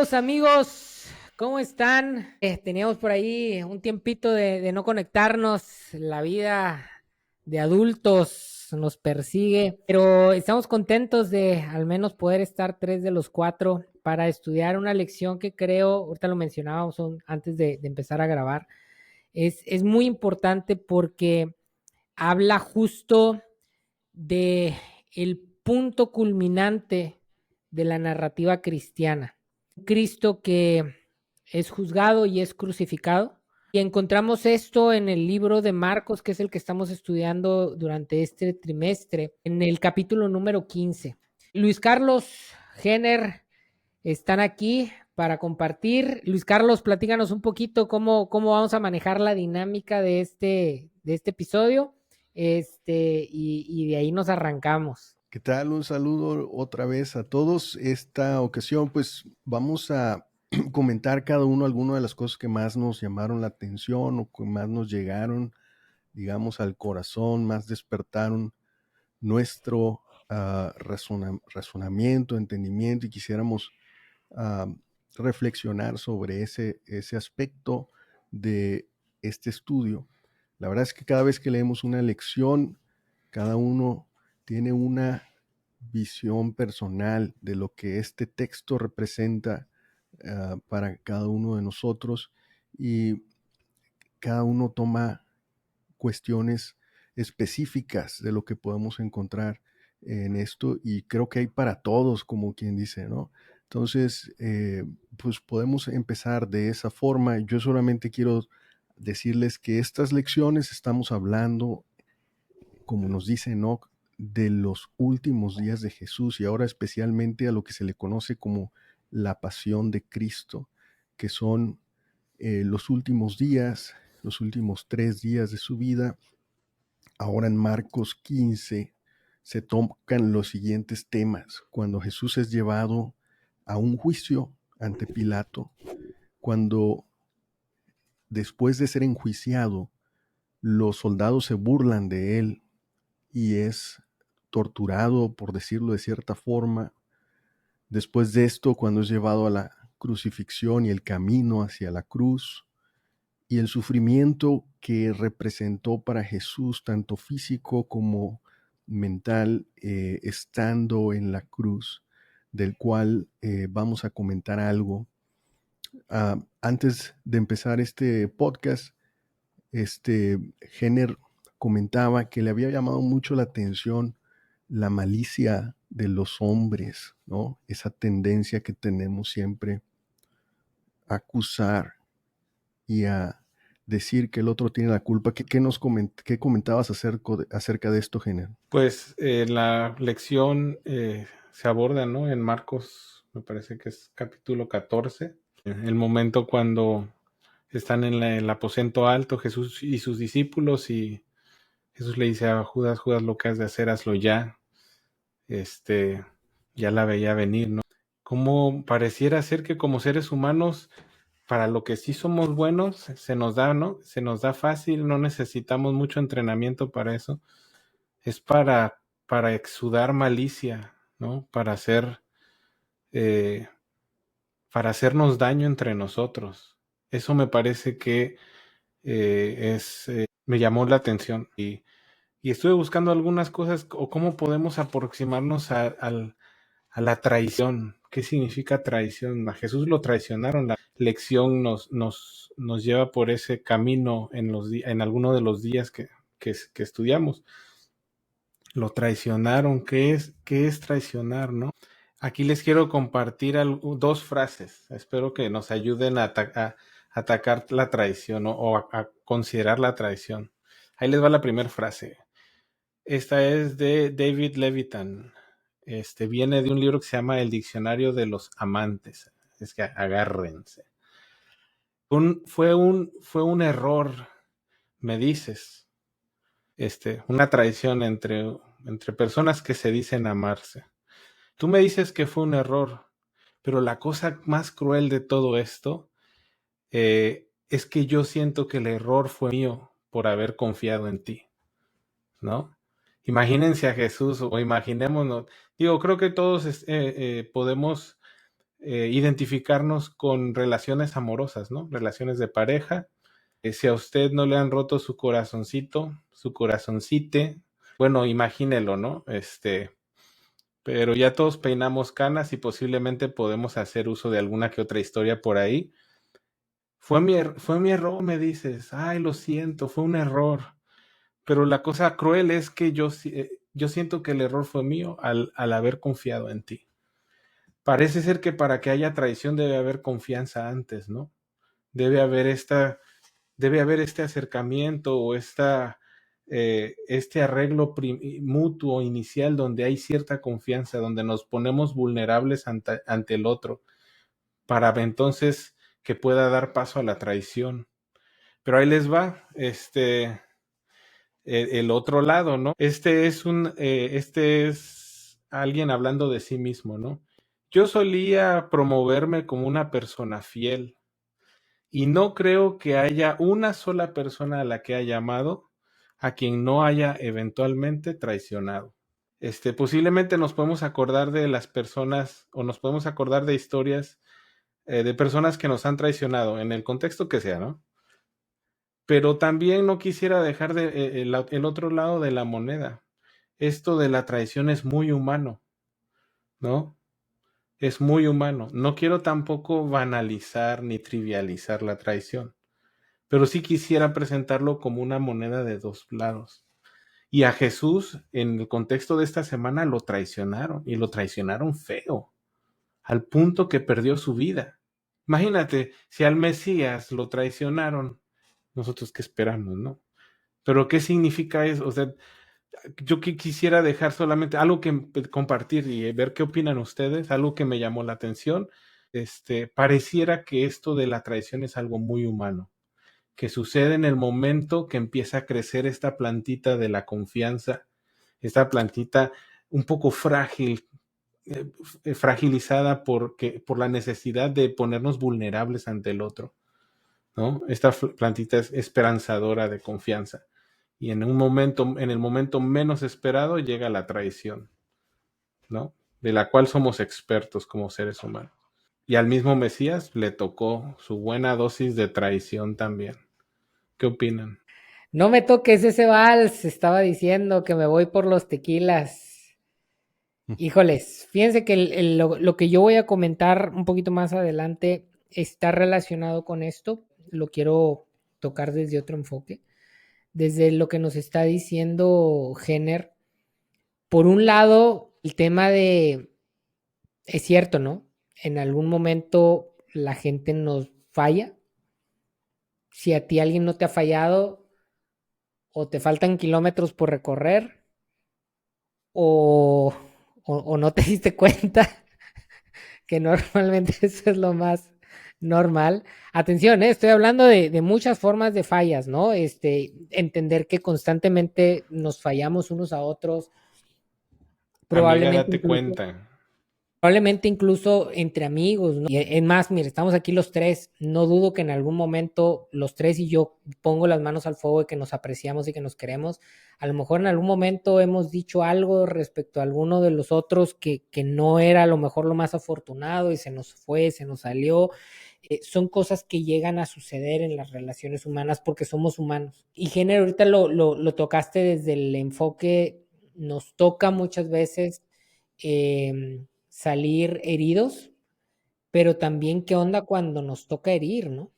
Queridos amigos, ¿cómo están? Teníamos por ahí un tiempito de no conectarnos. La vida de adultos nos persigue, pero estamos contentos de al menos poder estar tres de los cuatro para estudiar una lección que creo, ahorita lo mencionábamos antes de empezar a grabar, es muy importante porque habla justo de el punto culminante de la narrativa cristiana. Cristo que es juzgado y es crucificado. Y encontramos esto en el libro de Marcos, que es el que estamos estudiando durante este trimestre, en el capítulo número 15. Luis Carlos, Jenner, están aquí para compartir. Luis Carlos, platícanos un poquito cómo vamos a manejar la dinámica de este episodio. Y de ahí nos arrancamos. ¿Qué tal? Un saludo otra vez a todos. Esta ocasión, pues vamos a comentar cada uno algunas de las cosas que más nos llamaron la atención o que más nos llegaron, digamos, al corazón, más despertaron nuestro razonamiento, entendimiento y quisiéramos ah, reflexionar sobre ese aspecto de este estudio. La verdad es que cada vez que leemos una lección, cada uno tiene una visión personal de lo que este texto representa para cada uno de nosotros y cada uno toma cuestiones específicas de lo que podemos encontrar en esto y creo que hay para todos, como quien dice, ¿no? Entonces, pues podemos empezar de esa forma. Yo solamente quiero decirles que estas lecciones estamos hablando, como nos dice Enoch, de los últimos días de Jesús y ahora especialmente a lo que se le conoce como la pasión de Cristo, que son los últimos días, los últimos 3 días de su vida. Ahora en Marcos 15 se tocan los siguientes temas. Cuando Jesús es llevado a un juicio ante Pilato, cuando después de ser enjuiciado, los soldados se burlan de él y es torturado, por decirlo de cierta forma. Después de esto, cuando es llevado a la crucifixión y el camino hacia la cruz, y el sufrimiento que representó para Jesús, tanto físico como mental, estando en la cruz, del cual vamos a comentar algo. Antes de empezar este podcast, Jenner comentaba que le había llamado mucho la atención la malicia de los hombres, ¿no? Esa tendencia que tenemos siempre a acusar y a decir que el otro tiene la culpa. ¿Qué comentabas acerca de esto, Jenner? Pues la lección se aborda, ¿no? En Marcos, me parece que es capítulo 14, el momento cuando están en el aposento alto Jesús y sus discípulos y Jesús le dice a Judas, Judas, lo que has de hacer, hazlo ya. Ya la veía venir, ¿no? Como pareciera ser que como seres humanos, para lo que sí somos buenos, se nos da, ¿no? Se nos da fácil, no necesitamos mucho entrenamiento para eso. Es para exudar malicia, ¿no? Para hacernos daño entre nosotros. Eso me parece que me llamó la atención y estuve buscando algunas cosas o cómo podemos aproximarnos a la traición. ¿Qué significa traición? A Jesús lo traicionaron. La lección nos lleva por ese camino en alguno de los días que estudiamos. Lo traicionaron. ¿Qué es traicionar, no? Aquí les quiero compartir dos frases. Espero que nos ayuden a atacar la traición, ¿no? O a considerar la traición. Ahí les va la primera frase. Esta es de David Levitan. Viene de un libro que se llama El Diccionario de los Amantes. Es que agárrense. Fue un error, me dices. Una traición entre personas que se dicen amarse. Tú me dices que fue un error, pero la cosa más cruel de todo esto es que yo siento que el error fue mío por haber confiado en ti, ¿no? Imagínense a Jesús o imaginémonos. Digo, creo que todos podemos identificarnos con relaciones amorosas, ¿no? Relaciones de pareja. Si a usted no le han roto su corazoncito, su corazoncite, bueno, imagínelo, ¿no? Pero ya todos peinamos canas y posiblemente podemos hacer uso de alguna que otra historia por ahí. Fue mi error, me dices. Ay, lo siento, fue un error. Pero la cosa cruel es que yo siento que el error fue mío al haber confiado en ti. Parece ser que para que haya traición debe haber confianza antes, ¿no? Debe haber este acercamiento o este arreglo mutuo inicial donde hay cierta confianza, donde nos ponemos vulnerables ante el otro, para entonces que pueda dar paso a la traición. Pero ahí les va, el otro lado, ¿no? Este es alguien hablando de sí mismo, ¿no? Yo solía promoverme como una persona fiel y no creo que haya una sola persona a la que haya amado a quien no haya eventualmente traicionado. Posiblemente nos podemos acordar de las personas o nos podemos acordar de historias de personas que nos han traicionado en el contexto que sea, ¿no? Pero también no quisiera dejar el otro lado de la moneda. Esto de la traición es muy humano, ¿no? Es muy humano. No quiero tampoco banalizar ni trivializar la traición, pero sí quisiera presentarlo como una moneda de dos lados. Y a Jesús, en el contexto de esta semana, lo traicionaron y lo traicionaron feo, al punto que perdió su vida. Imagínate, si al Mesías lo traicionaron, nosotros qué esperamos, ¿no? Pero ¿qué significa eso? O sea, yo quisiera dejar solamente algo que compartir y ver qué opinan ustedes, algo que me llamó la atención. Pareciera que esto de la traición es algo muy humano, que sucede en el momento que empieza a crecer esta plantita de la confianza, esta plantita un poco frágil, fragilizada por la necesidad de ponernos vulnerables ante el otro, ¿no? Esta plantita es esperanzadora de confianza. Y en el momento menos esperado llega la traición, ¿no? De la cual somos expertos como seres humanos. Y al mismo Mesías le tocó su buena dosis de traición también. ¿Qué opinan? No me toques ese vals, estaba diciendo que me voy por los tequilas. Híjoles, fíjense que lo que yo voy a comentar un poquito más adelante está relacionado con esto. Lo quiero tocar desde otro enfoque, desde lo que nos está diciendo Jenner. Por un lado, el tema es cierto, ¿no? En algún momento la gente nos falla. Si a ti alguien no te ha fallado o te faltan kilómetros por recorrer o, o no te diste cuenta que normalmente eso es lo más normal. Atención, estoy hablando de muchas formas de fallas, ¿no? Entender que constantemente nos fallamos unos a otros, Amiga, probablemente date incluso, cuenta. probablemente incluso entre amigos, ¿no? Y es más, mire, estamos aquí los tres, no dudo que en algún momento los tres y yo pongo las manos al fuego de que nos apreciamos y que nos queremos. A lo mejor en algún momento hemos dicho algo respecto a alguno de los otros que no era a lo mejor lo más afortunado y se nos fue, se nos salió. Son cosas que llegan a suceder en las relaciones humanas porque somos humanos. Y género, ahorita lo tocaste desde el enfoque, nos toca muchas veces salir heridos, pero también qué onda cuando nos toca herir, ¿no?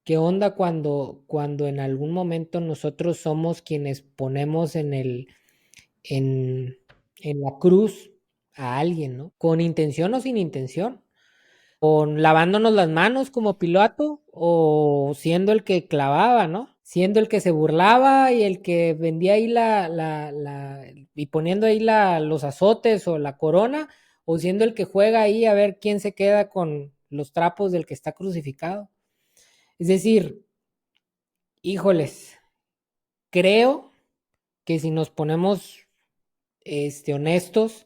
¿Qué onda cuando en algún momento nosotros somos quienes ponemos en, en la cruz a alguien, ¿no? Con intención o sin intención, con lavándonos las manos como Pilato o siendo el que clavaba, ¿no? Siendo el que se burlaba y el que vendía ahí y poniendo ahí los azotes o la corona, o siendo el que juega ahí a ver quién se queda con los trapos del que está crucificado. Es decir, híjoles, creo que si nos ponemos honestos,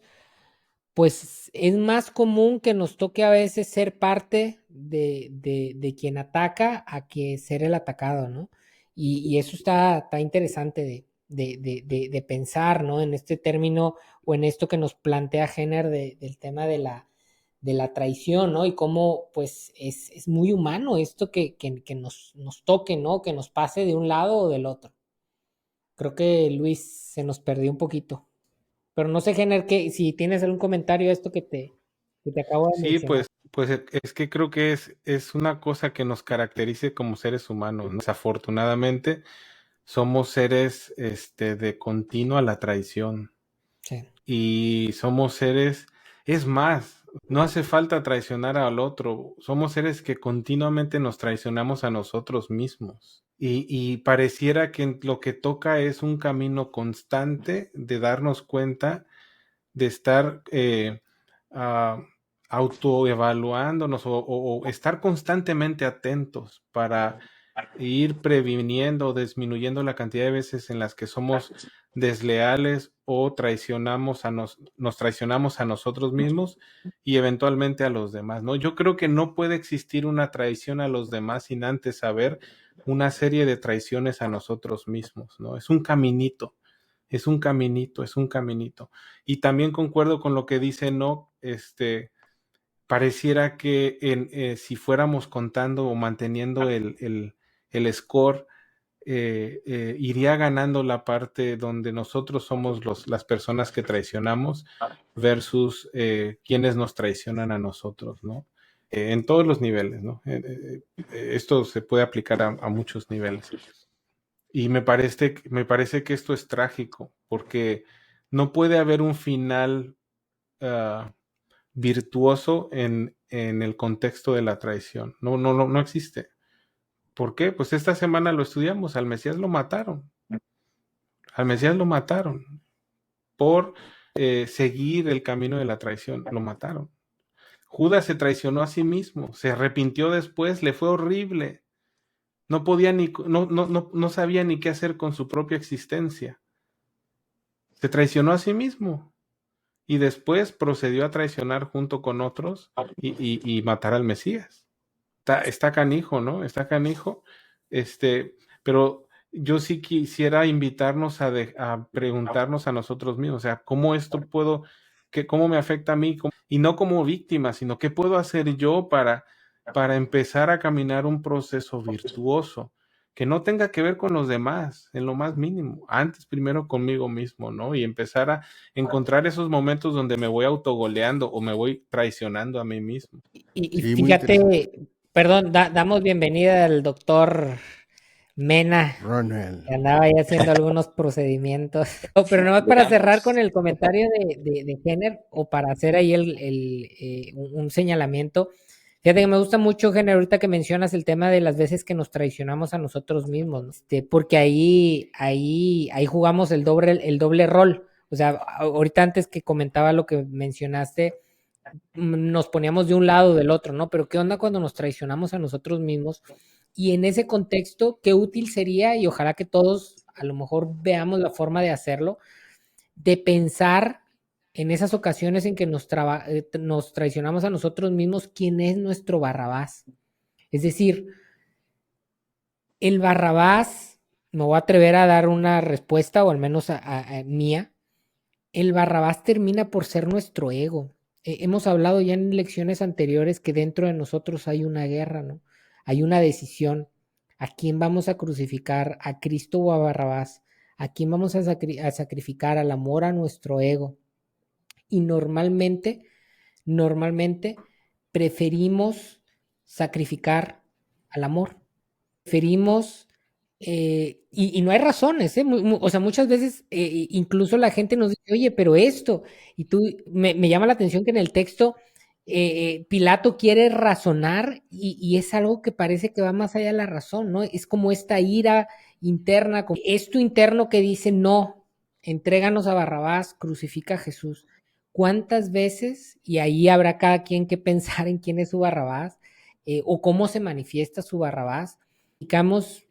pues es más común que nos toque a veces ser parte de quien ataca a que ser el atacado, ¿no? Y eso está interesante de pensar, ¿no? En este término o en esto que nos plantea Jenner del tema de la traición, ¿no? Y cómo, pues, es muy humano esto que nos toque, ¿no? Que nos pase de un lado o del otro. Creo que Luis se nos perdió un poquito. Pero no sé, Jenner, que si tienes algún comentario a esto que te acabo de Sí, mencionar. pues es que creo que es una cosa que nos caracteriza como seres humanos, ¿no? Desafortunadamente, somos seres de continua la traición. Sí, Y somos seres, es más, no hace falta traicionar al otro, somos seres que continuamente nos traicionamos a nosotros mismos. Y pareciera que lo que toca es un camino constante de darnos cuenta, de estar ah, autoevaluándonos o estar constantemente atentos para ir previniendo o disminuyendo la cantidad de veces en las que somos desleales o nos traicionamos a nosotros mismos y eventualmente a los demás, ¿no? Yo creo que no puede existir una traición a los demás sin antes saber una serie de traiciones a nosotros mismos, ¿no? Es un caminito, es un caminito, es un caminito. Y también concuerdo con lo que dice No, pareciera que si fuéramos contando o manteniendo el score, iría ganando la parte donde nosotros somos las personas que traicionamos versus quienes nos traicionan a nosotros, ¿no? En todos los niveles, ¿no? Esto se puede aplicar a muchos niveles. Y me parece que esto es trágico, porque no puede haber un final virtuoso en el contexto de la traición. No, no, no, no existe. ¿Por qué? Pues esta semana lo estudiamos, al Mesías lo mataron. Al Mesías lo mataron por seguir el camino de la traición. Lo mataron. Judas se traicionó a sí mismo, se arrepintió después, le fue horrible. No podía no sabía ni qué hacer con su propia existencia. Se traicionó a sí mismo y después procedió a traicionar junto con otros y matar al Mesías. Está canijo, ¿no? Está canijo. Pero yo sí quisiera invitarnos a preguntarnos a nosotros mismos, o sea, ¿cómo esto cómo me afecta a mí? Y no como víctima, sino qué puedo hacer yo para empezar a caminar un proceso virtuoso que no tenga que ver con los demás, en lo más mínimo, antes primero conmigo mismo, ¿no? Y empezar a encontrar esos momentos donde me voy autogoleando o me voy traicionando a mí mismo. y Sí, muy interesante. fíjate, perdón, damos bienvenida al doctor Mena, Ronald. que andaba ahí haciendo algunos procedimientos. Pero nomás para cerrar con el comentario de Jenner, o para hacer ahí un señalamiento. Fíjate que me gusta mucho, Jenner, ahorita que mencionas el tema de las veces que nos traicionamos a nosotros mismos, ¿no? Porque ahí jugamos el doble rol. O sea, ahorita antes que comentaba lo que mencionaste, nos poníamos de un lado o del otro, ¿no? Pero ¿qué onda cuando nos traicionamos a nosotros mismos? Y en ese contexto, qué útil sería, y ojalá que todos a lo mejor veamos la forma de hacerlo, de pensar en esas ocasiones en que nos traicionamos a nosotros mismos, quién es nuestro Barrabás. Es decir, el Barrabás, me voy a atrever a dar una respuesta, o al menos a mía, el Barrabás termina por ser nuestro ego. Hemos hablado ya en lecciones anteriores que dentro de nosotros hay una guerra, ¿no? Hay una decisión. ¿A quién vamos a crucificar? ¿A Cristo o a Barrabás? ¿A quién vamos a sacrificar? ¿Al amor, a nuestro ego? Y normalmente preferimos sacrificar al amor. Preferimos, y no hay razones, ¿eh? O sea, muchas veces incluso la gente nos dice, oye, pero esto, y tú, me llama la atención que en el texto Pilato quiere razonar y es algo que parece que va más allá de la razón, ¿no? Es como esta ira interna, como esto interno que dice, no, entréganos a Barrabás, crucifica a Jesús. ¿Cuántas veces, y ahí habrá cada quien que pensar en quién es su Barrabás, o cómo se manifiesta su Barrabás? Sacrificamos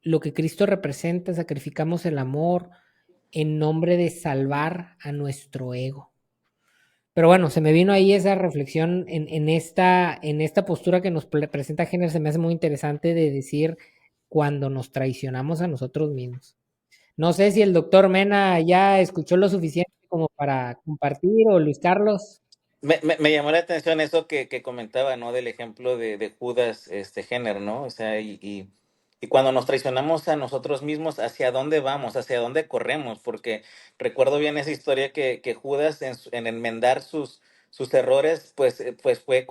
lo que Cristo representa, sacrificamos el amor en nombre de salvar a nuestro ego. Pero bueno, se me vino ahí esa reflexión en esta postura que nos presenta Jenner, se me hace muy interesante de decir cuando nos traicionamos a nosotros mismos. No sé si el doctor Mena ya escuchó lo suficiente como para compartir, o Luis Carlos. Me llamó la atención eso que comentaba, ¿no? Del ejemplo de Judas, Jenner, ¿no? O sea, y cuando nos traicionamos a nosotros mismos, ¿hacia dónde vamos? ¿Hacia dónde corremos? Porque recuerdo bien esa historia que Judas en enmendar sus errores, pues fue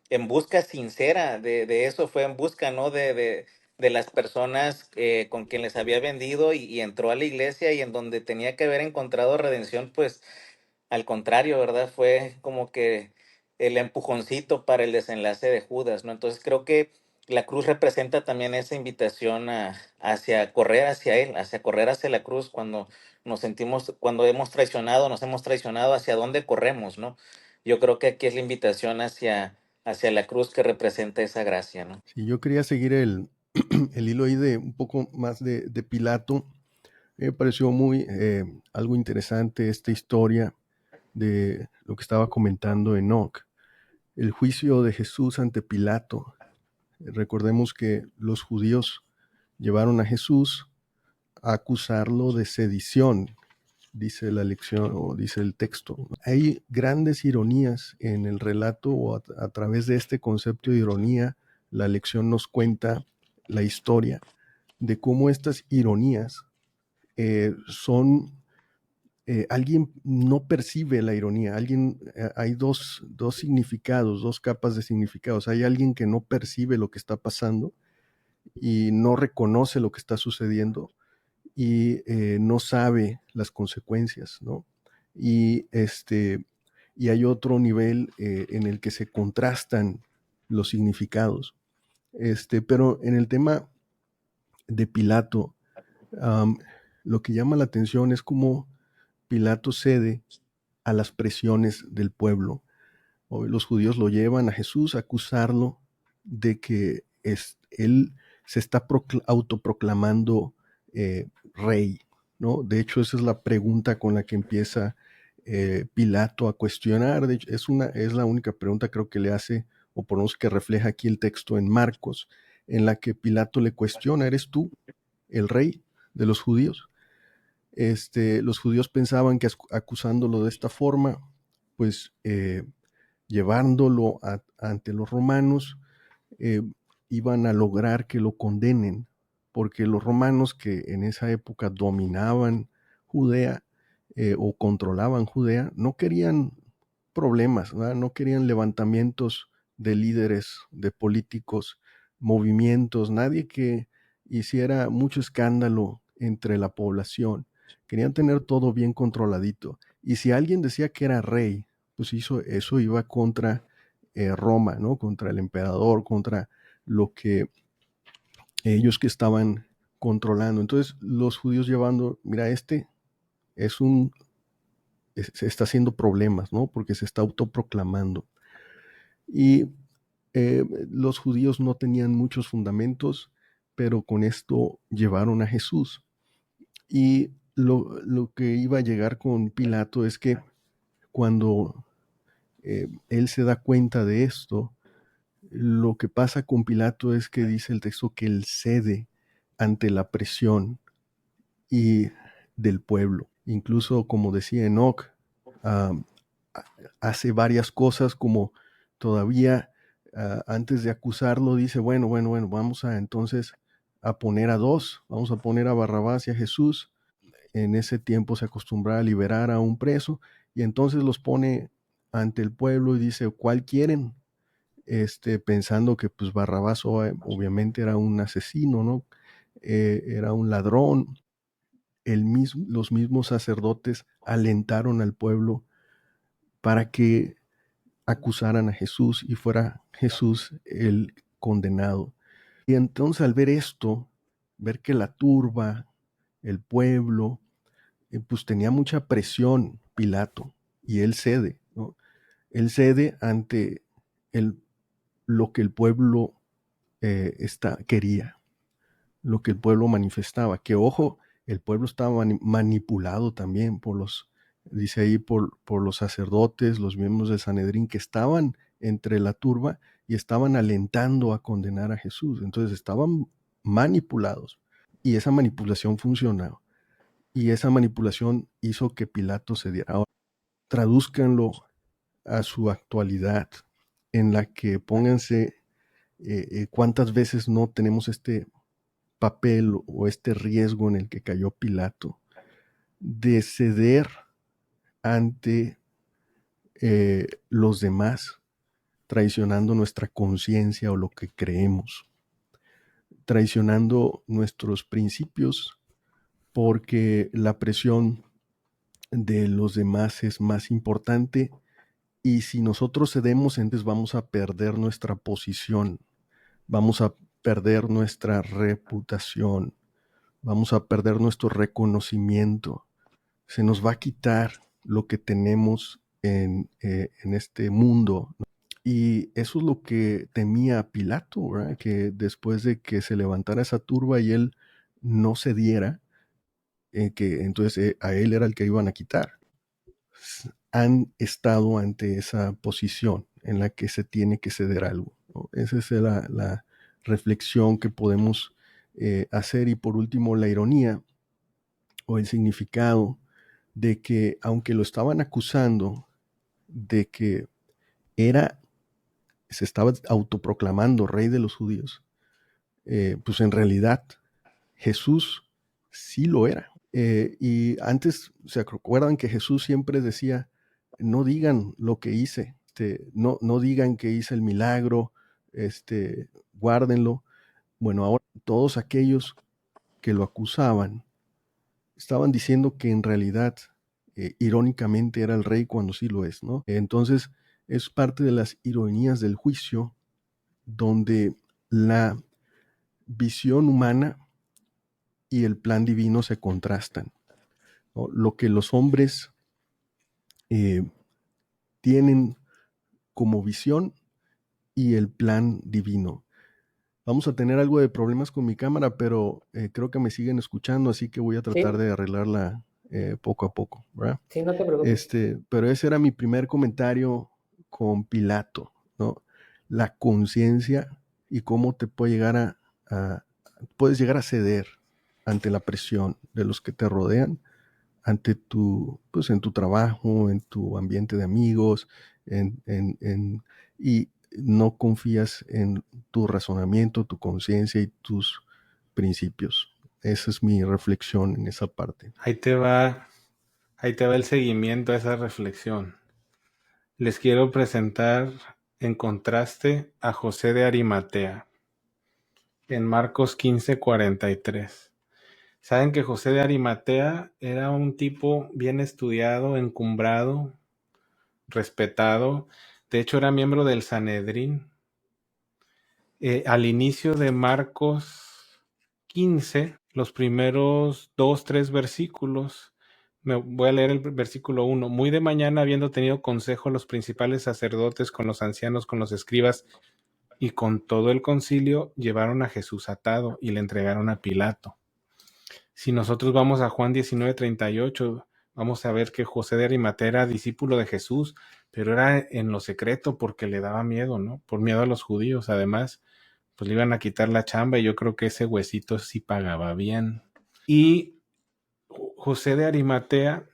en busca sincera de eso, fue en busca, ¿no? De las personas con quien les había vendido y entró a la iglesia y en donde tenía que haber encontrado redención, pues al contrario, ¿verdad? Fue como que el empujoncito para el desenlace de Judas, ¿no? Entonces creo que la cruz representa también esa invitación hacia correr hacia Él, hacia correr hacia la cruz cuando nos sentimos, cuando nos hemos traicionado, hacia dónde corremos, ¿no? Yo creo que aquí es la invitación hacia la cruz que representa esa gracia, ¿no? Sí, yo quería seguir el hilo ahí de un poco más de Pilato. Me pareció muy algo interesante esta historia de lo que estaba comentando Enoch. El juicio de Jesús ante Pilato. Recordemos que los judíos llevaron a Jesús a acusarlo de sedición, dice la lección o dice el texto. Hay grandes ironías en el relato o a través de este concepto de ironía, la lección nos cuenta la historia de cómo estas ironías son alguien no percibe la ironía, hay dos significados, dos capas de significados. Hay alguien que no percibe lo que está pasando y no reconoce lo que está sucediendo y no sabe las consecuencias, ¿no? Y, y hay otro nivel en el que se contrastan los significados. Pero en el tema de Pilato, um, lo que llama la atención es cómo Pilato cede a las presiones del pueblo. Hoy los judíos lo llevan a Jesús a acusarlo de que él se está autoproclamando rey, ¿no? De hecho, esa es la pregunta con la que empieza Pilato a cuestionar. De hecho, es la única pregunta creo que le hace, o por lo menos que refleja aquí el texto en Marcos, en la que Pilato le cuestiona, ¿eres tú el rey de los judíos? Los judíos pensaban que acusándolo de esta forma, pues llevándolo ante los romanos, eh, iban a lograr que lo condenen, porque los romanos que en esa época dominaban Judea o controlaban Judea, no querían problemas, ¿verdad? No querían levantamientos de líderes, de políticos, movimientos, nadie que hiciera mucho escándalo entre la población. Querían tener todo bien controladito. Y si alguien decía que era rey, pues eso iba contra Roma, ¿no? Contra el emperador, contra lo que ellos que estaban controlando. Entonces los judíos llevando, mira, es se está haciendo problemas, ¿no? Porque se está autoproclamando. Y los judíos no tenían muchos fundamentos, pero con esto llevaron a Jesús. Y lo que iba a llegar con Pilato es que cuando él se da cuenta de esto, lo que pasa con Pilato es que dice el texto que él cede ante la presión y del pueblo. Incluso, como decía Enoch, uh, hace varias cosas como todavía antes de acusarlo dice, bueno, vamos a entonces a poner a dos, vamos a poner a Barrabás y a Jesús. En ese tiempo se acostumbraba a liberar a un preso y entonces los pone ante el pueblo y dice, ¿cuál quieren? Pensando que pues Barrabás obviamente era un asesino, ¿no? Era un ladrón. Los mismos sacerdotes alentaron al pueblo para que acusaran a Jesús y fuera Jesús el condenado. Y entonces al ver esto, ver que la turba, el pueblo, pues tenía mucha presión Pilato y él cede, ¿no? Él cede ante lo que el pueblo quería, lo que el pueblo manifestaba. Que ojo, el pueblo estaba manipulado también dice ahí, por los sacerdotes, los miembros del Sanedrín que estaban entre la turba y estaban alentando a condenar a Jesús. Entonces estaban manipulados y esa manipulación funcionaba. Y esa manipulación hizo que Pilato se diera. Ahora, tradúzcanlo a su actualidad, en la que pónganse cuántas veces no tenemos este papel o este riesgo en el que cayó Pilato, de ceder ante los demás, traicionando nuestra conciencia o lo que creemos, traicionando nuestros principios, porque la presión de los demás es más importante, y si nosotros cedemos, entonces vamos a perder nuestra posición, vamos a perder nuestra reputación, vamos a perder nuestro reconocimiento, se nos va a quitar lo que tenemos en este mundo. Y eso es lo que temía Pilato, ¿verdad? Que después de que se levantara esa turba y él no cediera, que entonces a él era el que iban a quitar. Han estado ante esa posición en la que se tiene que ceder algo, ¿no? Esa es la reflexión que podemos hacer. Y por último, la ironía o el significado de que, aunque lo estaban acusando de que se estaba autoproclamando rey de los judíos, pues en realidad Jesús sí lo era. Y antes, ¿se acuerdan que Jesús siempre decía, no digan lo que hice, no digan que hice el milagro, guárdenlo? Bueno, ahora todos aquellos que lo acusaban estaban diciendo que en realidad, irónicamente, era el rey cuando sí lo es, ¿no? Entonces, es parte de las ironías del juicio, donde la visión humana y el plan divino se contrastan, ¿no? Lo que los hombres tienen como visión y el plan divino. Vamos a tener algo de problemas con mi cámara, pero creo que me siguen escuchando, así que voy a tratar de arreglarla poco a poco, ¿verdad? Sí, no te preocupes. Pero ese era mi primer comentario con Pilato, ¿no? La conciencia y cómo te puede llegar puedes llegar a ceder ante la presión de los que te rodean, ante pues en tu trabajo, en tu ambiente de amigos, y no confías en tu razonamiento, tu conciencia y tus principios. Esa es mi reflexión en esa parte. Ahí te va el seguimiento a esa reflexión. Les quiero presentar en contraste a José de Arimatea en Marcos 15:43. Saben que José de Arimatea era un tipo bien estudiado, encumbrado, respetado. De hecho, era miembro del Sanedrín. Al inicio de Marcos 15, los primeros 2-3 versículos, me voy a leer el versículo 1. Muy de mañana, habiendo tenido consejo los principales sacerdotes con los ancianos, con los escribas y con todo el concilio, llevaron a Jesús atado y le entregaron a Pilato. Si nosotros vamos a Juan 19:38, vamos a ver que José de Arimatea era discípulo de Jesús, pero era en lo secreto porque le daba miedo, ¿no? Por miedo a los judíos. Además, pues le iban a quitar la chamba y yo creo que ese huesito sí pagaba bien. Y José de Arimatea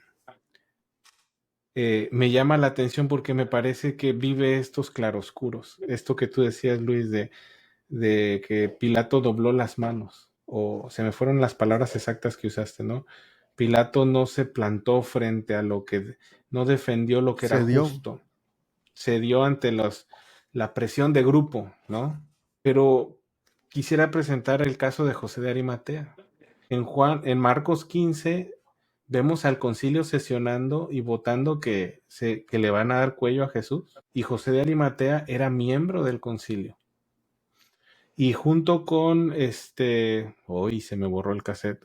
me llama la atención porque me parece que vive estos claroscuros. Esto que tú decías, Luis, de que Pilato dobló las manos, o se me fueron las palabras exactas que usaste, ¿no? Pilato no se plantó frente a no defendió lo que era justo, cedió ante la presión de grupo, ¿no? Pero quisiera presentar el caso de José de Arimatea. En Marcos 15 vemos al concilio sesionando y votando que le van a dar cuello a Jesús, y José de Arimatea era miembro del concilio. Y junto con hoy se me borró el cassette,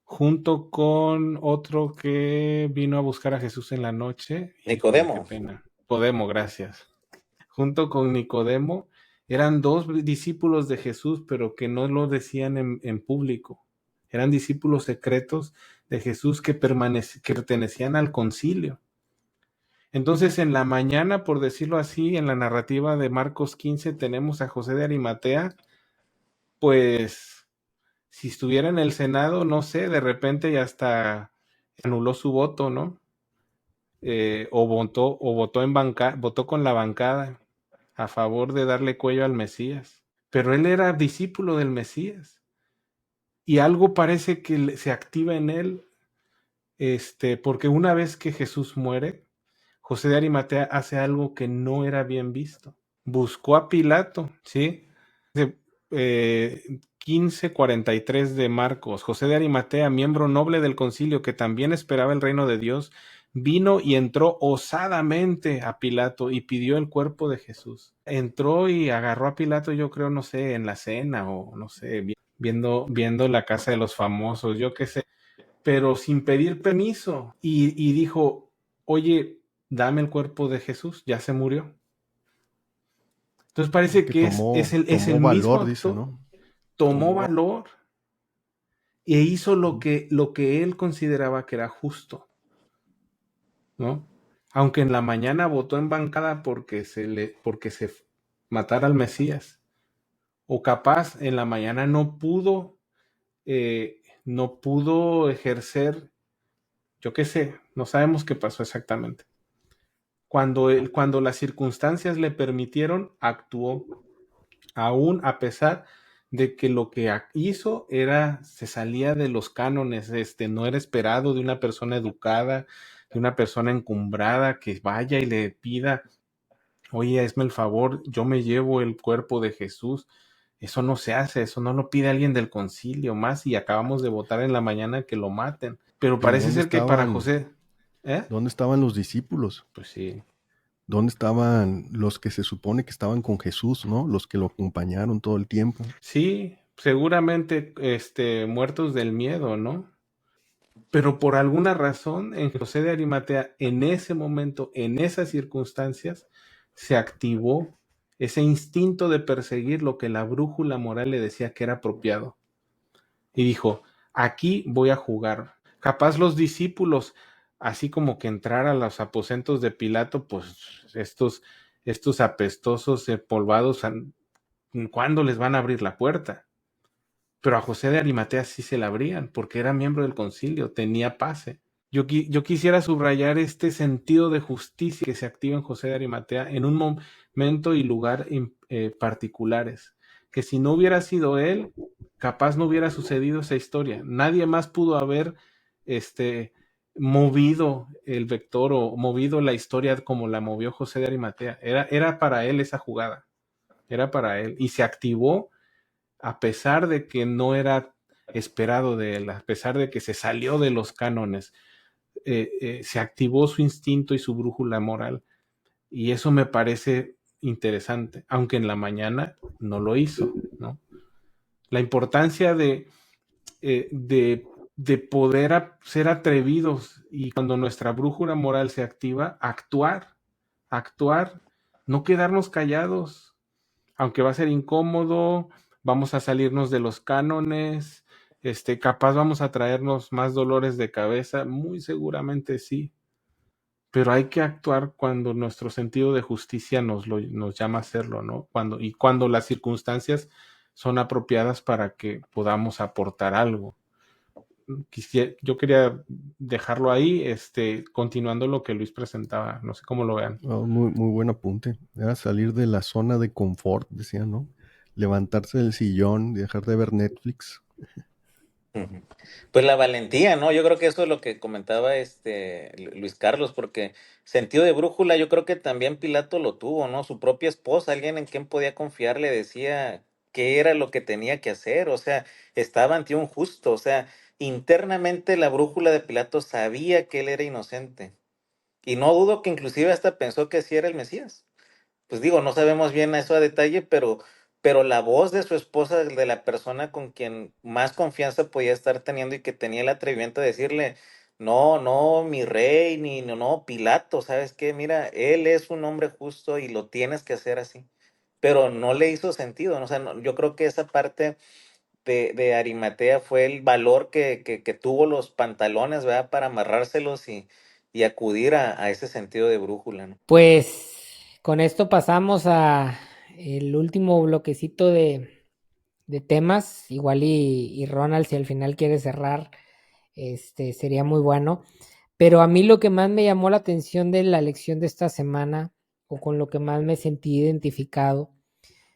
junto con otro que vino a buscar a Jesús en la noche. Nicodemo. Híjole, qué pena. Nicodemo, gracias. Junto con Nicodemo, eran dos discípulos de Jesús, pero que no lo decían en público. Eran discípulos secretos de Jesús que pertenecían al concilio. Entonces, en la mañana, por decirlo así, en la narrativa de Marcos 15, tenemos a José de Arimatea, pues, si estuviera en el Senado, no sé, de repente ya hasta anuló su voto, ¿no? votó con la bancada a favor de darle cuello al Mesías. Pero él era discípulo del Mesías. Y algo parece que se activa en él, porque una vez que Jesús muere, José de Arimatea hace algo que no era bien visto. Buscó a Pilato, ¿sí? 15:43 de Marcos. José de Arimatea, miembro noble del concilio que también esperaba el reino de Dios, vino y entró osadamente a Pilato y pidió el cuerpo de Jesús. Entró y agarró a Pilato, yo creo, no sé, en la cena o no sé, viendo la casa de los famosos, yo qué sé, pero sin pedir permiso. Y dijo, oye, dame el cuerpo de Jesús, ya se murió. Entonces parece Que que es el tomó mismo valor, dice, actor, ¿no? tomó valor e hizo lo que él consideraba que era justo, ¿no? Aunque en la mañana votó en bancada porque se matara al Mesías, o capaz en la mañana no pudo ejercer, yo qué sé, no sabemos qué pasó exactamente. Cuando las circunstancias le permitieron, actuó, aún a pesar de que lo que hizo se salía de los cánones, no era esperado de una persona educada, de una persona encumbrada que vaya y le pida, oye, hazme el favor, yo me llevo el cuerpo de Jesús. Eso no se hace, eso no lo pide alguien del concilio más y acabamos de votar en la mañana que lo maten. Pero Pero parece ser que para José, ¿dónde estaban los discípulos? pues sí. ¿Dónde estaban los que se supone que estaban con Jesús, ¿no? Los que lo acompañaron todo el tiempo. Sí, seguramente muertos del miedo, ¿no? Pero por alguna razón en José de Arimatea, en ese momento, en esas circunstancias, se activó ese instinto de perseguir lo que la brújula moral le decía que era apropiado. Y dijo, aquí voy a jugar. Capaz los discípulos, así como que entrar a los aposentos de Pilato, pues estos apestosos, polvados, ¿cuándo les van a abrir la puerta? Pero a José de Arimatea sí se la abrían, porque era miembro del concilio, tenía pase. Yo quisiera subrayar este sentido de justicia que se activa en José de Arimatea en un momento y lugar particulares, que si no hubiera sido él, capaz no hubiera sucedido esa historia. Nadie más pudo haber movido el vector o movido la historia como la movió José de Arimatea. Era para él esa jugada, era para él. Y se activó a pesar de que no era esperado de él, a pesar de que se salió de los cánones, se activó su instinto y su brújula moral. Y eso me parece interesante, aunque en la mañana no lo hizo, ¿no? La importancia de poder ser atrevidos y cuando nuestra brújula moral se activa, actuar, no quedarnos callados, aunque va a ser incómodo, vamos a salirnos de los cánones, capaz vamos a traernos más dolores de cabeza, muy seguramente sí, pero hay que actuar cuando nuestro sentido de justicia nos llama a hacerlo, ¿no? Cuando las circunstancias son apropiadas para que podamos aportar algo. Yo quería dejarlo ahí, continuando lo que Luis presentaba, no sé cómo lo vean. Muy, muy buen apunte. Era salir de la zona de confort, decía, ¿no? Levantarse del sillón, dejar de ver Netflix. Ujú. Pues la valentía, ¿no? Yo creo que eso es lo que comentaba Luis Carlos, porque sentido de brújula, yo creo que también Pilato lo tuvo, ¿no? Su propia esposa, alguien en quien podía confiar, le decía qué era lo que tenía que hacer, o sea, estaba ante un justo, o sea, internamente la brújula de Pilato sabía que él era inocente, y no dudo que inclusive hasta pensó que sí era el Mesías. Pues digo, no sabemos bien eso a detalle, pero la voz de su esposa, de la persona con quien más confianza podía estar teniendo y que tenía el atrevimiento de decirle, no, no, mi rey, ni no, no, Pilato, ¿sabes qué? Mira, él es un hombre justo y lo tienes que hacer así. Pero no le hizo sentido, ¿no? O sea, yo creo que esa parte de Arimatea fue el valor que tuvo los pantalones, ¿verdad? Para amarrárselos y acudir a ese sentido de brújula, ¿no? Pues con esto pasamos a el último bloquecito de temas. Igual y Ronald, si al final quiere cerrar, sería muy bueno. Pero a mí lo que más me llamó la atención de la lección de esta semana, o con lo que más me sentí identificado,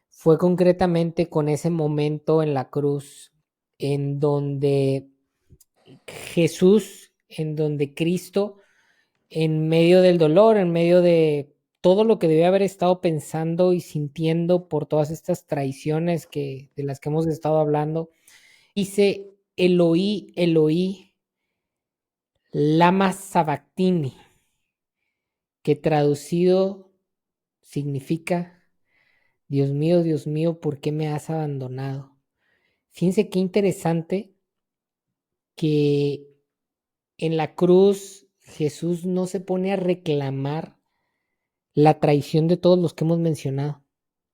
fue concretamente con ese momento en la cruz en donde Jesús, en donde Cristo, en medio del dolor, en medio de todo lo que debió haber estado pensando y sintiendo por todas estas traiciones de las que hemos estado hablando, dice: Eloí, Eloí, lama sabactini, que traducido significa: Dios mío, ¿por qué me has abandonado? Fíjense qué interesante que en la cruz Jesús no se pone a reclamar la traición de todos los que hemos mencionado.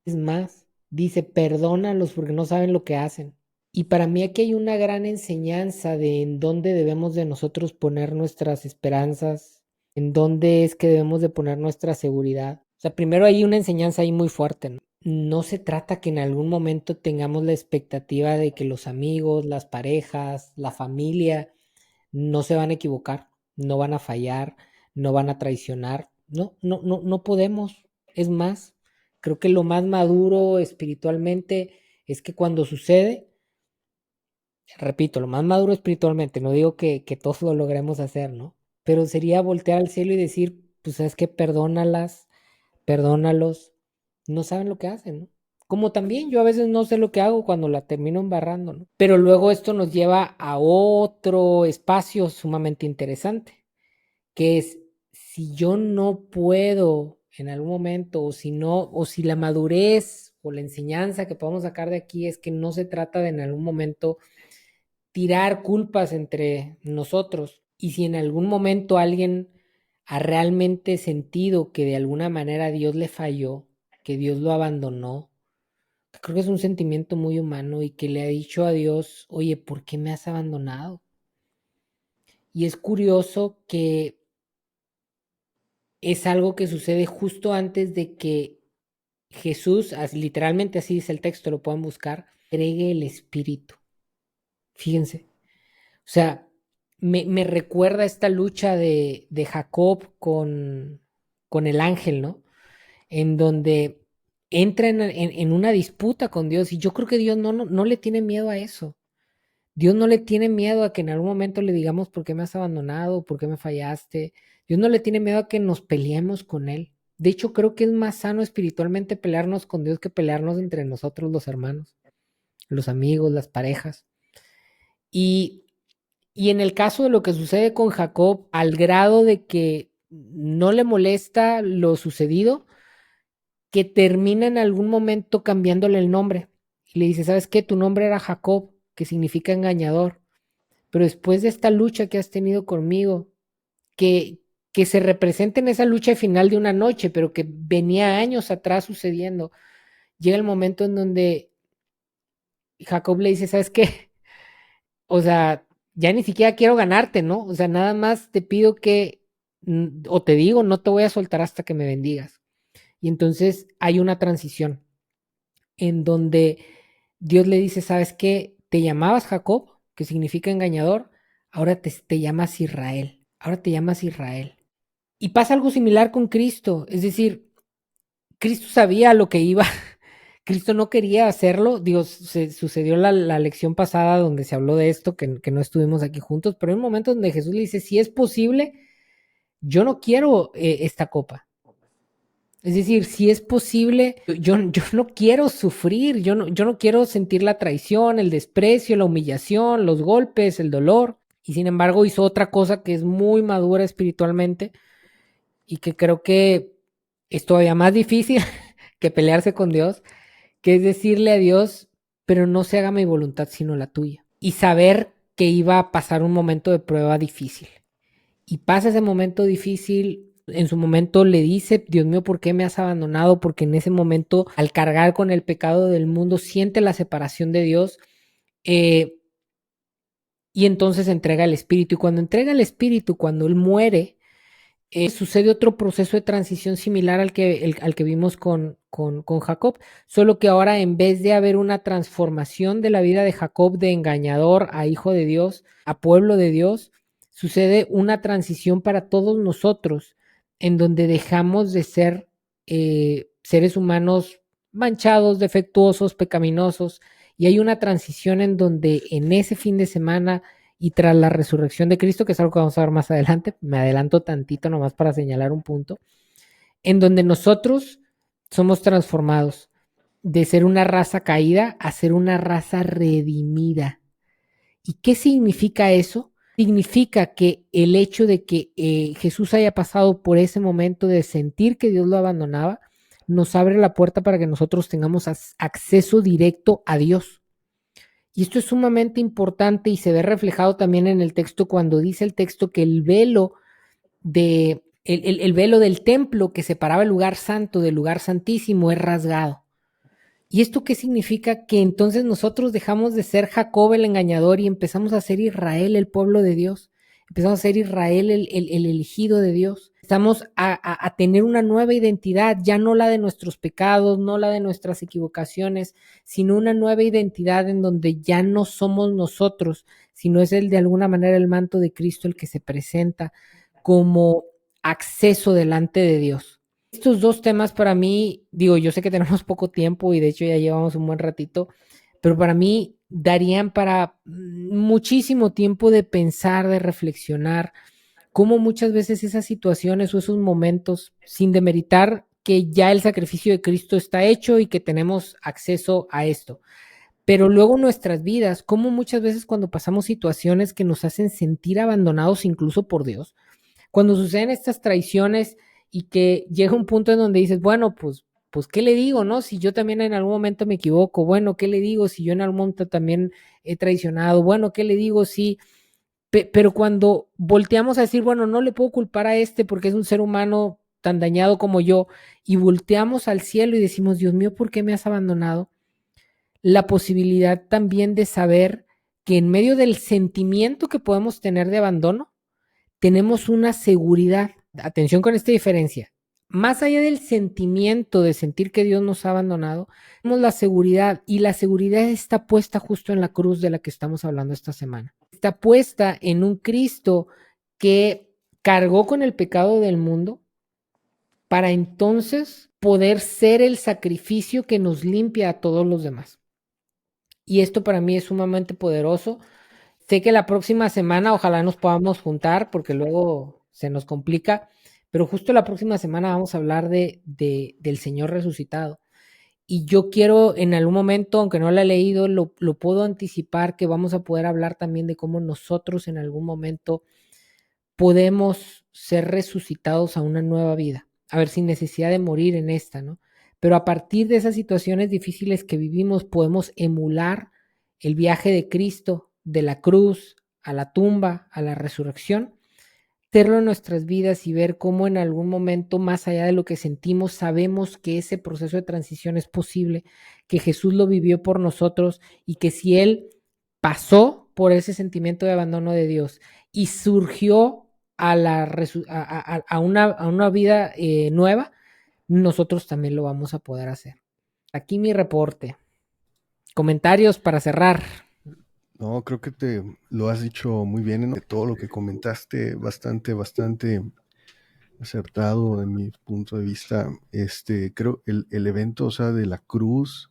Es más, dice: perdónalos porque no saben lo que hacen. Y para mí aquí hay una gran enseñanza de en dónde debemos de nosotros poner nuestras esperanzas, en dónde es que debemos de poner nuestra seguridad. O sea, primero hay una enseñanza ahí muy fuerte, ¿no? No se trata que en algún momento tengamos la expectativa de que los amigos, las parejas, la familia no se van a equivocar, no van a fallar, no van a traicionar. No, no, no, no podemos. Es más, creo que lo más maduro espiritualmente es que cuando sucede, repito, lo más maduro espiritualmente, no digo que todos lo logremos hacer, ¿no? Pero sería voltear al cielo y decir: pues sabes que perdónalas, perdónalos, no saben lo que hacen, ¿no? Como también yo a veces no sé lo que hago cuando la termino embarrando, ¿no? Pero luego esto nos lleva a otro espacio sumamente interesante, que es: si yo no puedo en algún momento, o si no, o si la madurez o la enseñanza que podemos sacar de aquí es que no se trata de en algún momento tirar culpas entre nosotros, y si en algún momento alguien ha realmente sentido que de alguna manera Dios le falló, que Dios lo abandonó, creo que es un sentimiento muy humano y que le ha dicho a Dios: oye, ¿por qué me has abandonado? Y es curioso que es algo que sucede justo antes de que Jesús, literalmente así dice el texto, lo pueden buscar, entregue el Espíritu. Fíjense. O sea, me recuerda esta lucha de Jacob con el ángel, ¿no? En donde entra en una disputa con Dios, y yo creo que Dios no le tiene miedo a eso. Dios no le tiene miedo a que en algún momento le digamos: ¿por qué me has abandonado? ¿Por qué me fallaste? Dios no le tiene miedo a que nos peleemos con Él. De hecho, creo que es más sano espiritualmente pelearnos con Dios que pelearnos entre nosotros los hermanos, los amigos, las parejas. Y Y en el caso de lo que sucede con Jacob, al grado de que no le molesta lo sucedido, que termina en algún momento cambiándole el nombre. Y le dice: ¿sabes qué? Tu nombre era Jacob, que significa engañador. Pero después de esta lucha que has tenido conmigo, que, que se representa en esa lucha final de una noche, pero que venía años atrás sucediendo, llega el momento en donde Jacob le dice: ¿sabes qué? O sea, ya ni siquiera quiero ganarte, ¿no? O sea, nada más te pido que, o te digo, no te voy a soltar hasta que me bendigas. Y entonces hay una transición en donde Dios le dice: ¿sabes qué? Te llamabas Jacob, que significa engañador, ahora te llamas Israel, ahora te llamas Israel. Y pasa algo similar con Cristo, es decir, Cristo sabía lo que iba. Cristo no quería hacerlo. Dios, se sucedió la lección pasada donde se habló de esto, que no estuvimos aquí juntos, pero hay un momento donde Jesús le dice: si es posible, yo no quiero esta copa. Es decir, si es posible, yo no quiero sufrir, yo no quiero sentir la traición, el desprecio, la humillación, los golpes, el dolor. Y sin embargo hizo otra cosa que es muy madura espiritualmente y que creo que es todavía más difícil que pelearse con Dios, que es decirle a Dios: pero no se haga mi voluntad sino la tuya. Y saber que iba a pasar un momento de prueba difícil. Y pasa ese momento difícil, en su momento le dice: Dios mío, ¿por qué me has abandonado? Porque en ese momento, al cargar con el pecado del mundo, siente la separación de Dios, eh, y entonces entrega el Espíritu. Y cuando entrega el Espíritu, cuando Él muere, sucede otro proceso de transición similar al que vimos con Jacob, solo que ahora, en vez de haber una transformación de la vida de Jacob de engañador a hijo de Dios, a pueblo de Dios, sucede una transición para todos nosotros, en donde dejamos de ser seres humanos manchados, defectuosos, pecaminosos, y hay una transición en donde en ese fin de semana y tras la resurrección de Cristo, que es algo que vamos a ver más adelante, me adelanto tantito nomás para señalar un punto, en donde nosotros somos transformados de ser una raza caída a ser una raza redimida. ¿Y qué significa eso? Significa que el hecho de que Jesús haya pasado por ese momento de sentir que Dios lo abandonaba, nos abre la puerta para que nosotros tengamos acceso directo a Dios. Y esto es sumamente importante y se ve reflejado también en el texto cuando dice el texto que el velo el velo del templo que separaba el lugar santo del lugar santísimo es rasgado. ¿Y esto qué significa? Que entonces nosotros dejamos de ser Jacob el engañador y empezamos a ser Israel el pueblo de Dios. Empezamos a ser Israel el elegido de Dios. Estamos a tener una nueva identidad, ya no la de nuestros pecados, no la de nuestras equivocaciones, sino una nueva identidad en donde ya no somos nosotros, sino es de alguna manera el manto de Cristo el que se presenta como acceso delante de Dios. Estos dos temas para mí, digo, yo sé que tenemos poco tiempo y de hecho ya llevamos un buen ratito, pero para mí darían para muchísimo tiempo de pensar, de reflexionar, cómo muchas veces esas situaciones o esos momentos, sin demeritar que ya el sacrificio de Cristo está hecho y que tenemos acceso a esto, pero luego nuestras vidas, cómo muchas veces cuando pasamos situaciones que nos hacen sentir abandonados incluso por Dios, cuando suceden estas traiciones y que llega un punto en donde dices, bueno, pues, ¿qué le digo, no? Si yo también en algún momento me equivoco, bueno, ¿qué le digo? Si yo en algún momento también he traicionado, bueno, ¿qué le digo? Si, pero cuando volteamos a decir, bueno, no le puedo culpar a este porque es un ser humano tan dañado como yo, y volteamos al cielo y decimos, Dios mío, ¿por qué me has abandonado? La posibilidad también de saber que en medio del sentimiento que podemos tener de abandono, tenemos una seguridad. Atención con esta diferencia. Más allá del sentimiento de sentir que Dios nos ha abandonado, tenemos la seguridad y la seguridad está puesta justo en la cruz de la que estamos hablando esta semana. Está puesta en un Cristo que cargó con el pecado del mundo para entonces poder ser el sacrificio que nos limpia a todos los demás. Y esto para mí es sumamente poderoso. Sé que la próxima semana ojalá nos podamos juntar porque luego se nos complica, pero justo la próxima semana vamos a hablar del Señor resucitado. Y yo quiero en algún momento, aunque no la he leído, lo puedo anticipar que vamos a poder hablar también de cómo nosotros en algún momento podemos ser resucitados a una nueva vida. A ver, sin necesidad de morir en esta, ¿no? Pero a partir de esas situaciones difíciles que vivimos, podemos emular el viaje de Cristo, de la cruz a la tumba, a la resurrección, hacerlo en nuestras vidas y ver cómo en algún momento, más allá de lo que sentimos, sabemos que ese proceso de transición es posible, que Jesús lo vivió por nosotros y que si Él pasó por ese sentimiento de abandono de Dios y surgió a una vida nueva, nosotros también lo vamos a poder hacer. Aquí mi reporte. Comentarios para cerrar. No, creo que te lo has dicho muy bien, ¿no? Todo lo que comentaste, bastante acertado de mi punto de vista. Creo el evento, o sea, de la cruz,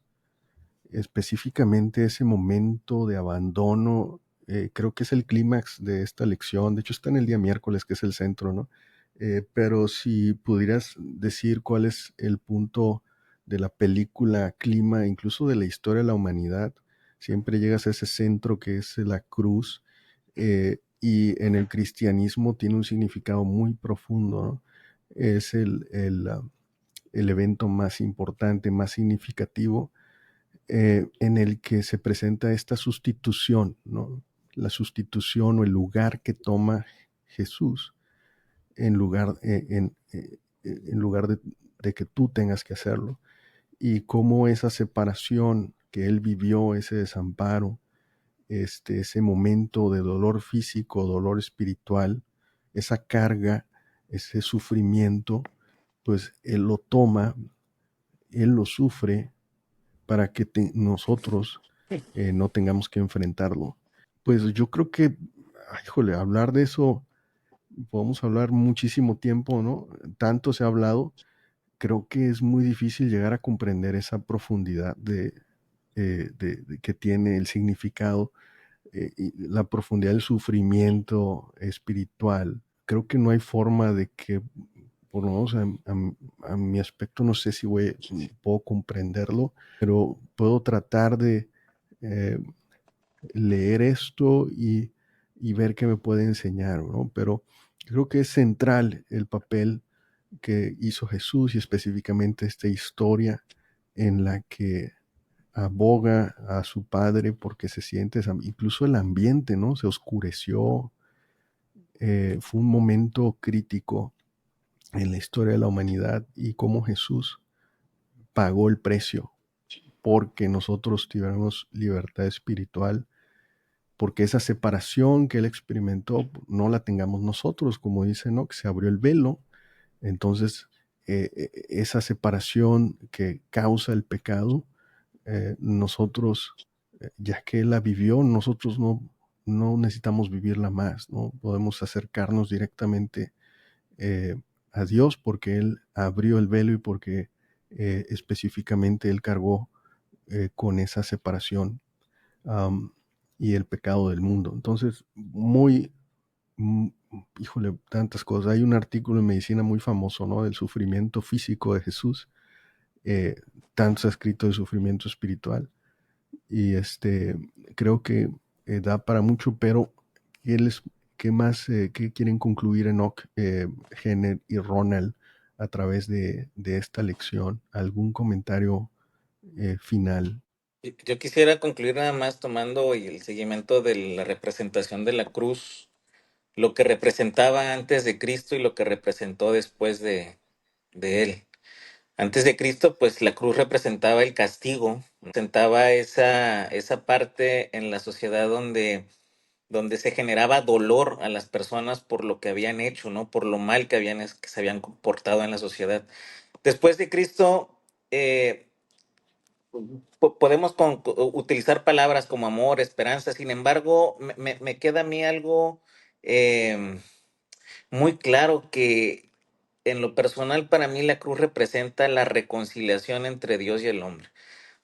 específicamente ese momento de abandono, creo que es el clímax de esta lección. De hecho, está en el día miércoles, que es el centro, ¿no? Pero si pudieras decir cuál es el punto de la película, clima, incluso de la historia de la humanidad, siempre llegas a ese centro que es la cruz, y en el cristianismo tiene un significado muy profundo, ¿no? Es el evento más importante, más significativo, en el que se presenta esta sustitución, ¿no? La sustitución o el lugar que toma Jesús en lugar, en lugar de que tú tengas que hacerlo. Y cómo esa separación que él vivió, ese desamparo, ese momento de dolor físico, dolor espiritual, esa carga, ese sufrimiento, pues él lo toma, él lo sufre para que nosotros no tengamos que enfrentarlo. Pues yo creo que híjole, hablar de eso, podemos hablar muchísimo tiempo, ¿no? Tanto se ha hablado, creo que es muy difícil llegar a comprender esa profundidad de que tiene el significado, y la profundidad del sufrimiento espiritual. Creo que no hay forma de que, por lo menos a mi aspecto, no sé si puedo comprenderlo, pero puedo tratar de eh, leer esto y ver qué me puede enseñar, ¿no? Pero creo que es central el papel que hizo Jesús y específicamente esta historia en la que aboga a su padre porque se siente, incluso el ambiente, ¿no? Se oscureció, fue un momento crítico en la historia de la humanidad y cómo Jesús pagó el precio porque nosotros tuviéramos libertad espiritual, porque esa separación que él experimentó no la tengamos nosotros, como dice, ¿no? Que se abrió el velo. Entonces, esa separación que causa el pecado, nosotros, ya que él la vivió, nosotros no necesitamos vivirla más, ¿no? Podemos acercarnos directamente eh, a Dios porque él abrió el velo y porque específicamente él cargó con esa separación, um, y el pecado del mundo. Entonces, mm, híjole, tantas cosas. Hay un artículo en medicina muy famoso, ¿no? Del sufrimiento físico de Jesús. Eh, Tanto se ha escrito de sufrimiento espiritual. Y creo que da para mucho, pero ¿qué más, qué quieren concluir Enoch, Jenner y Ronald a través de esta lección? ¿Algún comentario final? Yo quisiera concluir nada más tomando el seguimiento de la representación de la cruz, lo que representaba antes de Cristo y lo que representó después de él. Antes de Cristo, pues la cruz representaba el castigo, representaba esa parte en la sociedad donde se generaba dolor a las personas por lo que habían hecho, ¿no? Por lo mal que se habían comportado en la sociedad. Después de Cristo, eh, podemos utilizar palabras como amor, esperanza. Sin embargo, me queda a mí algo eh, muy claro, que en lo personal para mí la cruz representa la reconciliación entre Dios y el hombre.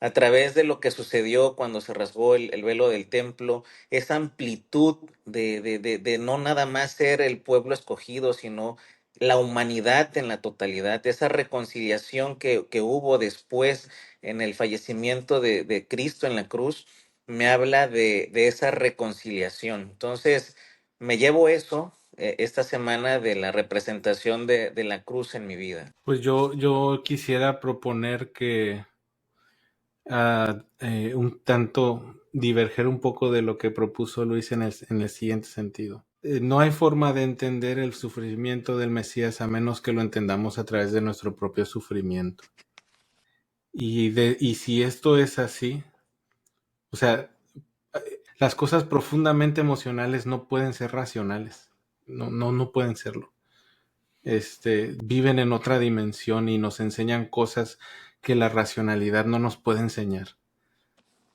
A través de lo que sucedió cuando se rasgó el velo del templo, esa amplitud de no nada más ser el pueblo escogido, sino la humanidad en la totalidad, esa reconciliación que hubo después en el fallecimiento de Cristo en la cruz, me habla de esa reconciliación. Entonces, me llevo eso esta semana de la representación de la cruz en mi vida. Pues yo quisiera proponer que un tanto diverger un poco de lo que propuso Luis en el siguiente sentido. No hay forma de entender el sufrimiento del Mesías a menos que lo entendamos a través de nuestro propio sufrimiento. Y si esto es así, o sea, las cosas profundamente emocionales no pueden ser racionales. No pueden serlo. Viven en otra dimensión y nos enseñan cosas que la racionalidad no nos puede enseñar.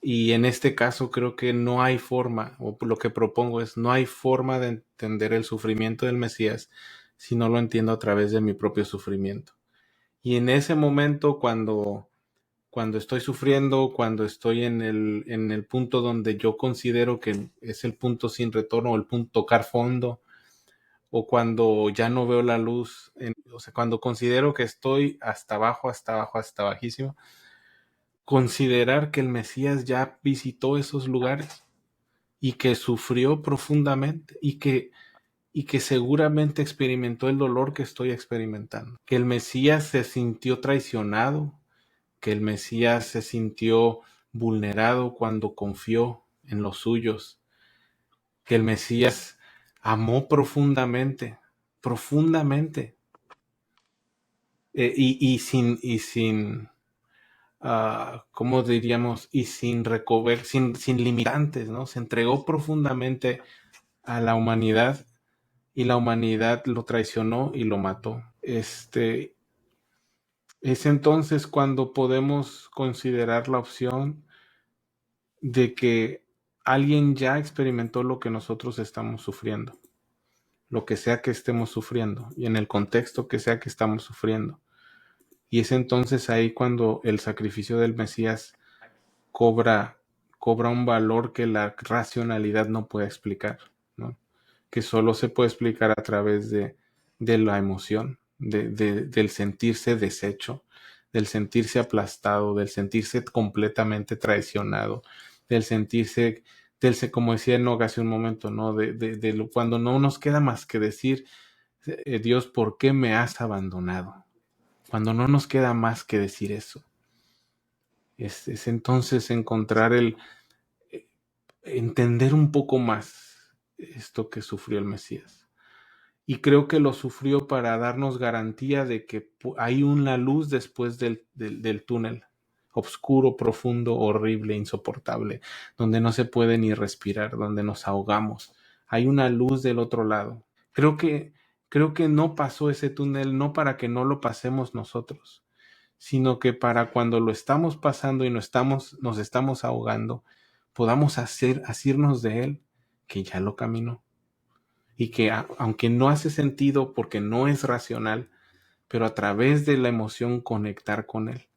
Y en este caso creo que no hay forma, o lo que propongo es, no hay forma de entender el sufrimiento del Mesías si no lo entiendo a través de mi propio sufrimiento. Y en ese momento, cuando estoy sufriendo, cuando estoy en el punto donde yo considero que es el punto sin retorno, o el punto tocar fondo, o cuando ya no veo la luz, o sea, cuando considero que estoy hasta abajo, hasta bajísimo, considerar que el Mesías ya visitó esos lugares y que sufrió profundamente y que seguramente experimentó el dolor que estoy experimentando, que el Mesías se sintió traicionado, que el Mesías se sintió vulnerado cuando confió en los suyos, que el Mesías amó profundamente, y sin ¿cómo diríamos? Y sin limitantes, ¿no? Se entregó profundamente a la humanidad y la humanidad lo traicionó y lo mató. Es entonces cuando podemos considerar la opción de que alguien ya experimentó lo que nosotros estamos sufriendo, lo que sea que estemos sufriendo y en el contexto que sea que estamos sufriendo. Y es entonces ahí cuando el sacrificio del Mesías cobra un valor que la racionalidad no puede explicar, ¿no? Que solo se puede explicar a través de la emoción, del sentirse deshecho, del sentirse aplastado, del sentirse completamente traicionado, del sentirse, como decía Enoch hace un momento, ¿no? Cuando no nos queda más que decir, Dios, ¿por qué me has abandonado? Cuando no nos queda más que decir eso. Es entonces encontrar entender un poco más esto que sufrió el Mesías. Y creo que lo sufrió para darnos garantía de que hay una luz después del túnel, oscuro, profundo, horrible, insoportable, donde no se puede ni respirar, donde nos ahogamos. Hay una luz del otro lado. Creo que no pasó ese túnel no para que no lo pasemos nosotros, sino que para cuando lo estamos pasando y nos estamos ahogando, podamos asirnos de él, que ya lo caminó. Y que aunque no hace sentido porque no es racional, pero a través de la emoción conectar con él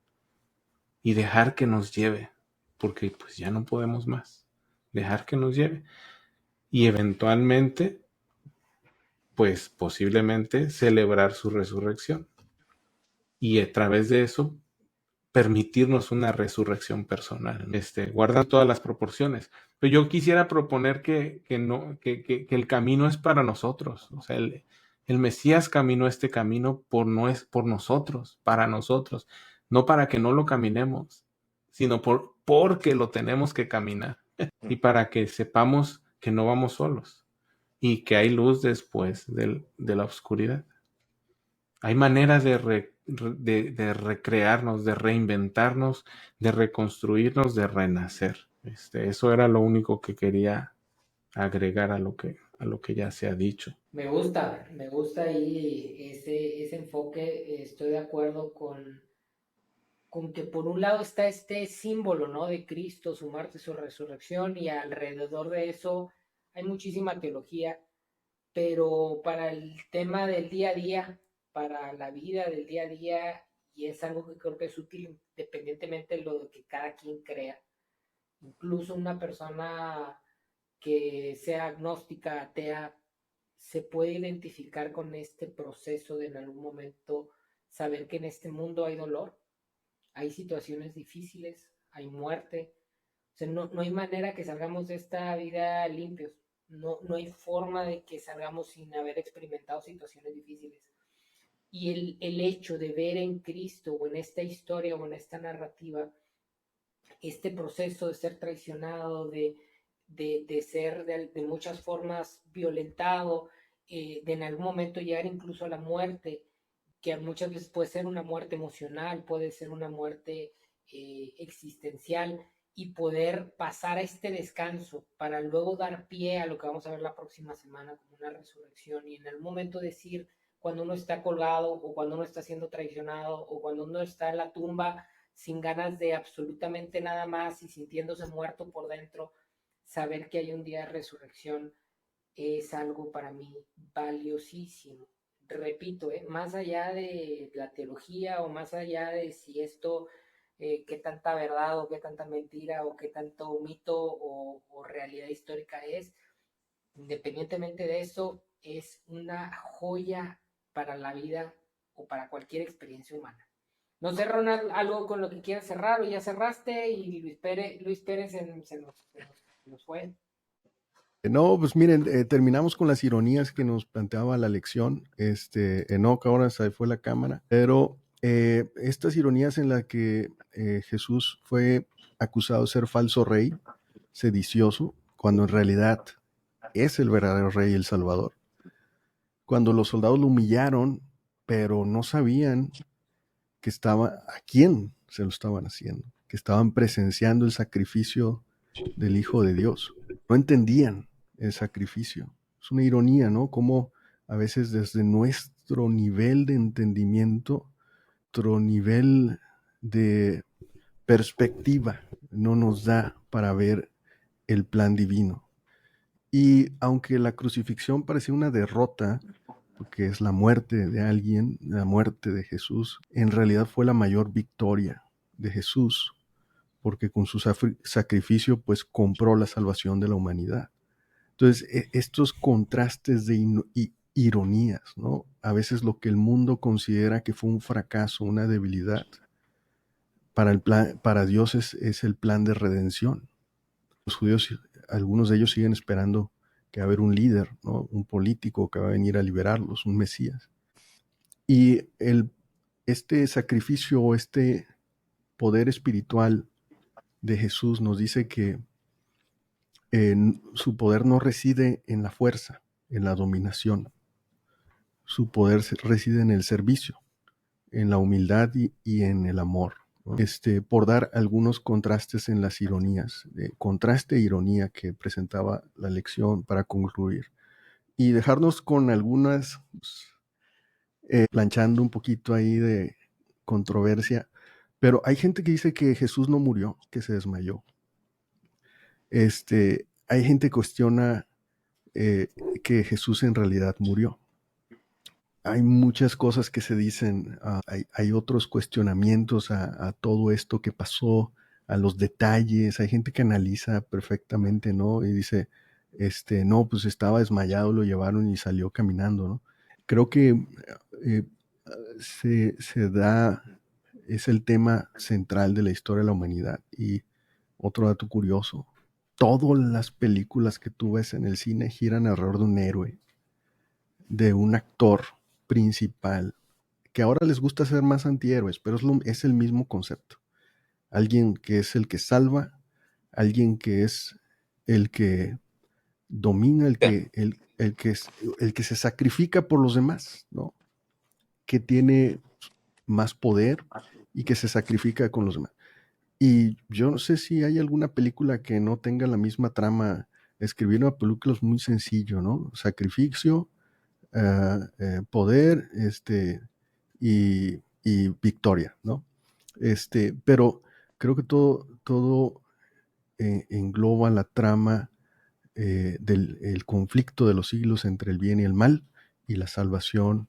y dejar que nos lleve, porque pues ya no podemos más, dejar que nos lleve. Y eventualmente, pues posiblemente celebrar su resurrección. Y a través de eso permitirnos una resurrección personal, guardan todas las proporciones. Pero yo quisiera proponer que el camino es para nosotros. O sea, el Mesías caminó este camino por nosotros, para nosotros, no para que no lo caminemos, sino porque lo tenemos que caminar y para que sepamos que no vamos solos y que hay luz después de la oscuridad. Hay maneras de recrearnos, de reinventarnos, de reconstruirnos, de renacer. Eso era lo único que quería agregar a lo que ya se ha dicho. Me gusta ahí ese enfoque. Estoy de acuerdo con que por un lado está este símbolo, ¿no? De Cristo, su muerte, su resurrección, y alrededor de eso hay muchísima teología, pero para el tema del día a día, para la vida del día a día, y es algo que creo que es útil independientemente de lo que cada quien crea. Incluso una persona que sea agnóstica, atea, se puede identificar con este proceso de en algún momento saber que en este mundo hay dolor, hay situaciones difíciles, hay muerte. O sea, no hay manera que salgamos de esta vida limpios. No hay forma de que salgamos sin haber experimentado situaciones difíciles. Y el hecho de ver en Cristo o en esta historia o en esta narrativa este proceso de ser traicionado, de ser de muchas formas violentado, de en algún momento llegar incluso a la muerte, que muchas veces puede ser una muerte emocional, puede ser una muerte existencial, y poder pasar a este descanso para luego dar pie a lo que vamos a ver la próxima semana como una resurrección, y en algún momento decir, cuando uno está colgado o cuando uno está siendo traicionado o cuando uno está en la tumba sin ganas de absolutamente nada más y sintiéndose muerto por dentro, saber que hay un día de resurrección es algo para mí valiosísimo. Repito, más allá de la teología o más allá de si esto, qué tanta verdad o qué tanta mentira o qué tanto mito o realidad histórica es, independientemente de eso, es una joya para la vida o para cualquier experiencia humana. No sé, Ronald, algo con lo que quieras cerrar o ya cerraste, y Luis Pérez se nos fue. No, pues miren, terminamos con las ironías que nos planteaba la lección. Enoch ahora se fue la cámara, pero estas ironías en las que Jesús fue acusado de ser falso rey, sedicioso, cuando en realidad es el verdadero rey, el Salvador. Cuando los soldados lo humillaron, pero no sabían que a quién se lo estaban haciendo, que estaban presenciando el sacrificio del Hijo de Dios. No entendían el sacrificio. Es una ironía, ¿no? Cómo a veces desde nuestro nivel de entendimiento, nuestro nivel de perspectiva, no nos da para ver el plan divino. Y aunque la crucifixión parecía una derrota, porque es la muerte de alguien, la muerte de Jesús, en realidad fue la mayor victoria de Jesús, porque con su sacrificio pues compró la salvación de la humanidad. Entonces, estos contrastes de ironías, ¿no? A veces lo que el mundo considera que fue un fracaso, una debilidad, para Dios es el plan de redención. Los judíos, algunos de ellos siguen esperando que va a haber un líder, ¿no? Un político que va a venir a liberarlos, un Mesías. Y este sacrificio o este poder espiritual de Jesús nos dice que su poder no reside en la fuerza, en la dominación. Su poder reside en el servicio, en la humildad y en el amor, ¿no? Por dar algunos contrastes en las ironías, contraste e ironía que presentaba la lección para concluir. Y dejarnos con algunas, planchando un poquito ahí de controversia, pero hay gente que dice que Jesús no murió, que se desmayó. Hay gente que cuestiona que Jesús en realidad murió. Hay muchas cosas que se dicen, hay otros cuestionamientos a todo esto que pasó, a los detalles. Hay gente que analiza perfectamente, ¿no? Y dice, no, pues estaba desmayado, lo llevaron y salió caminando, ¿no? Creo que es el tema central de la historia de la humanidad. Y otro dato curioso, todas las películas que tú ves en el cine giran alrededor de un héroe, de un actor principal, que ahora les gusta ser más antihéroes, pero es el mismo concepto. Alguien que es el que salva, alguien que es el que domina, el que se sacrifica por los demás, ¿no? Que tiene más poder y que se sacrifica con los demás. Y yo no sé si hay alguna película que no tenga la misma trama. Escribir una película es muy sencillo, ¿no? Sacrificio, poder, y victoria, ¿no? Pero creo que todo engloba la trama del conflicto de los siglos entre el bien y el mal y la salvación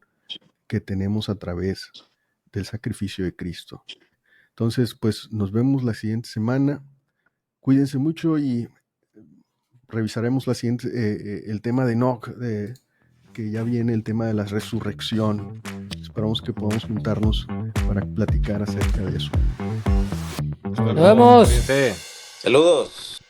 que tenemos a través del sacrificio de Cristo. Entonces, pues nos vemos la siguiente semana. Cuídense mucho y revisaremos el tema de Enoch, que ya viene el tema de la resurrección. Esperamos que podamos juntarnos para platicar acerca de eso. Nos vemos. Cuídense. Saludos.